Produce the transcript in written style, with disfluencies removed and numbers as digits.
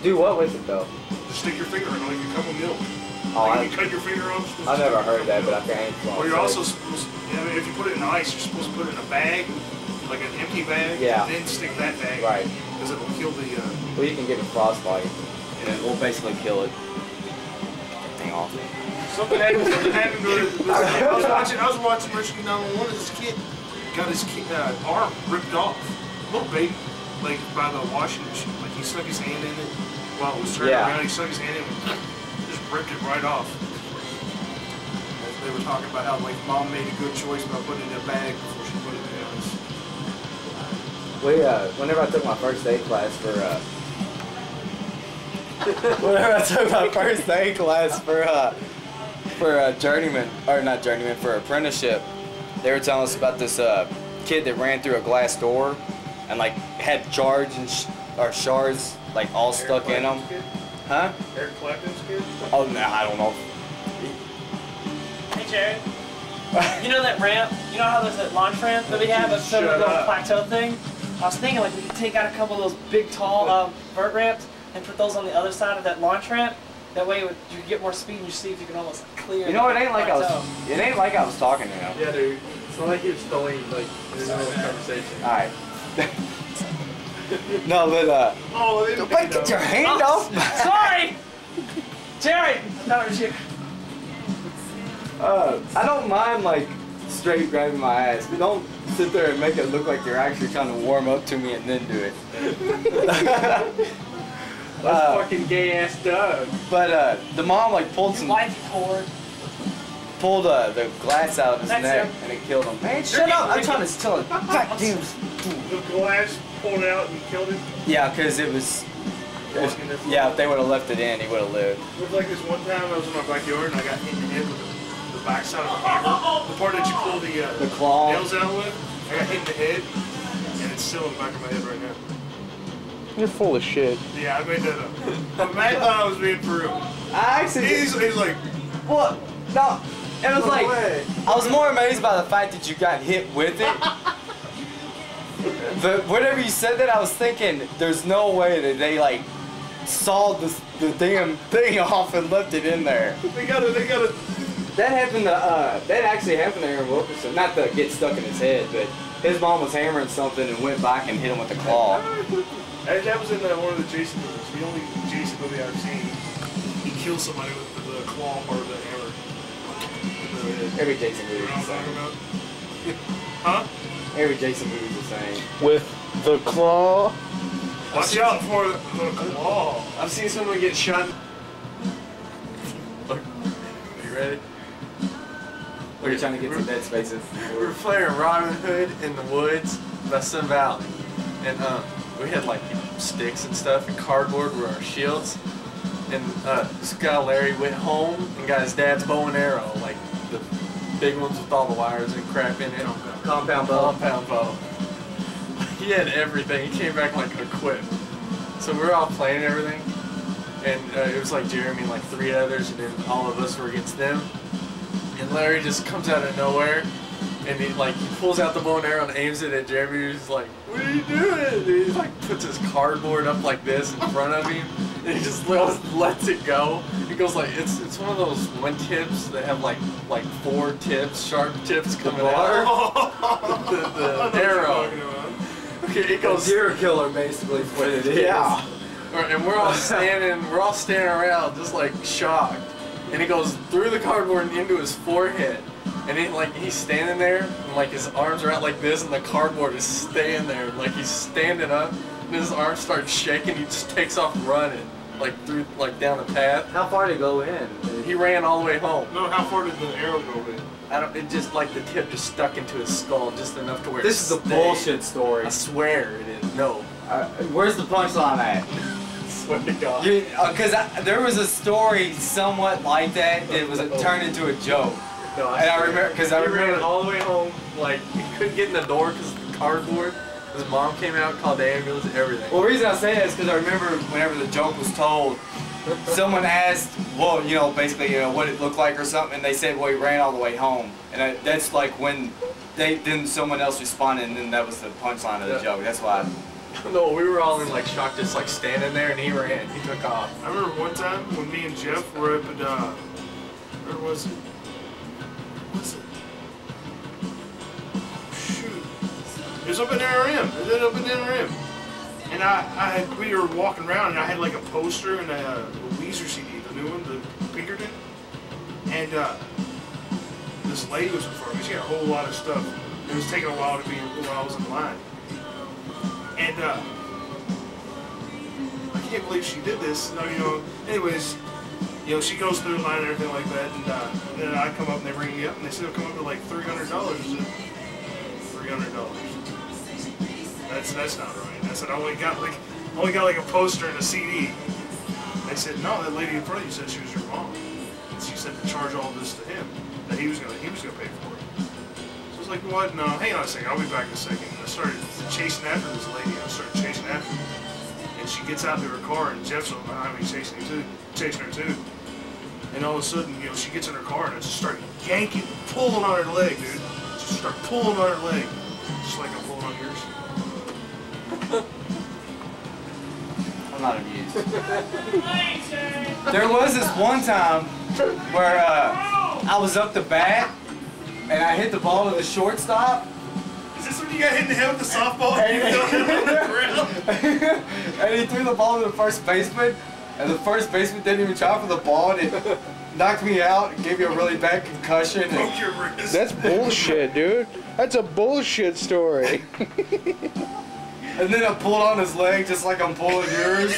Do what with it though? Just stick your finger in it like a cup of milk. Oh, like you cut your finger off. I never heard that, but I think. Or you're also supposed to, if you put it in ice, you're supposed to put it in a bag, like an empty bag. Yeah. And then stick that bag. Right. Because it will kill the. Well, you can get a frostbite. And it will basically kill it. Thing off. Something happened to I was watching Rescue 911. This kid got his arm ripped off. Little baby, like by the washing machine. Like he stuck his hand in it while it was turning around. He stuck his hand in it and just ripped it right off. They were talking about how like mom made a good choice by putting it in a bag before she put it in the ice. Whenever I took my first aid class for journeyman, or not journeyman, for apprenticeship, they were telling us about this kid that ran through a glass door and like had shards and shards like all stuck in them. Huh? Eric Clapton's kid? Oh no, I don't know. Hey Jared, you know that ramp? You know how there's that launch ramp that we have instead of the little plateau thing? I was thinking like we could take out a couple of those big tall vert ramps and put those on the other side of that launch ramp. That way you could get more speed and you see if you can almost clear. You know, it ain't like I was talking to him. Yeah, dude. It's not like he was totally like in the middle of a conversation. All right. No, but wait, get your hand off! Sorry, Jared. No, it was you. I don't mind like straight grabbing my ass, but don't sit there and make it look like you're actually trying to warm up to me and then do it. That's fucking gay ass Doug. But the mom like pulled the glass out of his neck and it killed him. Man, shut up! I'm trying to tell it. Goddamn. The glass pulled out and killed him? Yeah, because it was... Yeah, if they would have left it in, he would have lived. It was like this one time I was in my backyard and I got hit in the head with the backside of a hammer. The part that you pull the claw nails out with. I got hit in the head and it's still in the back of my head right now. You're full of shit. Yeah, I made that up. But Matt thought I was being for real. I actually... He's like... What? No. It was like... way. I was more amazed by the fact that you got hit with it. But whenever you said that, I was thinking, there's no way that they like sawed the damn thing off and left it in there. They gotta. That happened to, that actually happened to Aaron Wilkerson. Not to get stuck in his head, but his mom was hammering something and went back and hit him with the claw. That was in one of the Jason movies. The only Jason movie I've seen. He kills somebody with the claw part of the hammer. Every Jason movie is the same. Huh? Every Jason movie is the same. With the claw. Watch out for the claw. I've seen someone get shot. Look, are you ready? We're trying to get some dead spaces. We were playing Robin Hood in the woods by Sun Valley, and we had like sticks and stuff and cardboard were our shields. And this guy Larry went home and got his dad's bow and arrow, like the big ones with all the wires and crap in it. Compound bow. Compound bow. He had everything. He came back like equipped. So we were all playing everything, and it was like Jeremy and like 3 others, and then all of us were against them. And Larry just comes out of nowhere, and he pulls out the bow and arrow and aims it at Jeremy. He's like, "What are you doing?" And he like puts his cardboard up like this in front of him, and he just lets it go. He goes like it's one of those one tips that have like 4 tips, sharp tips coming out. The arrow. Okay, it goes. A deer killer, basically, is what it is. Yeah. And we're all standing around just like shocked. And it goes through the cardboard and into his forehead. And he's standing there, and like his arms are out like this, and the cardboard is staying there. Like he's standing up, and his arms start shaking. He just takes off running, down the path. How far did it go in? He ran all the way home. No, how far did the arrow go in? It just like the tip just stuck into his skull just enough to where This is a bullshit story. I swear it is. No. Where's the punchline at? I swear to God. Because there was a story somewhat like that that was turned into a joke. No, I remember because I remember ran all the way home. Like he couldn't get in the door because of the cardboard. His mom came out, called the ambulance, everything. Well, the reason I say that is because I remember whenever the joke was told, someone asked, well, basically, what it looked like or something, and they said, well, he ran all the way home. And that's like when then someone else responded, and then that was the punchline of the joke. That's why No, we were all in like shock, just like standing there, and he ran. He took off. I remember one time when me and Jeff were up at, where was it? Shoot. It was up in NRM. It was up in NRM. And we were walking around, and I had like a poster and a Weezer CD, the new one, the Pinkerton. And this lady was in front of me. She had a whole lot of stuff. It was taking a while to be while I was in line. And I can't believe she did this. No, you know. Anyways, you know, she goes through the line and everything like that, and then I come up and they ring me up, and they said it'll come up to like $300. $300. That's not right. I said I only got like a poster and a CD. They said no, that lady in front of you said she was your mom. And she said to charge all this to him, that he was gonna pay for it. So I was like, what? No, hang on a second. I'll be back in a second. And I started chasing after this lady. I started chasing after her, and she gets out to her car, and Jeff's behind me chasing her too. And all of a sudden, you know, she gets in her car, and I just start yanking, pulling on her leg, dude. Just start pulling on her leg, just like I'm pulling on yours. I'm not amused. There was this one time where I was up to bat and I hit the ball to the shortstop. Is this when you got hit in the head with the softball and you fell down on the ground? And he threw the ball to the first baseman, and the first baseman didn't even try for the ball, and it knocked me out and gave me a really bad concussion. Broke your wrist. That's bullshit, dude. That's a bullshit story. And then I pulled on his leg just like I'm pulling yours.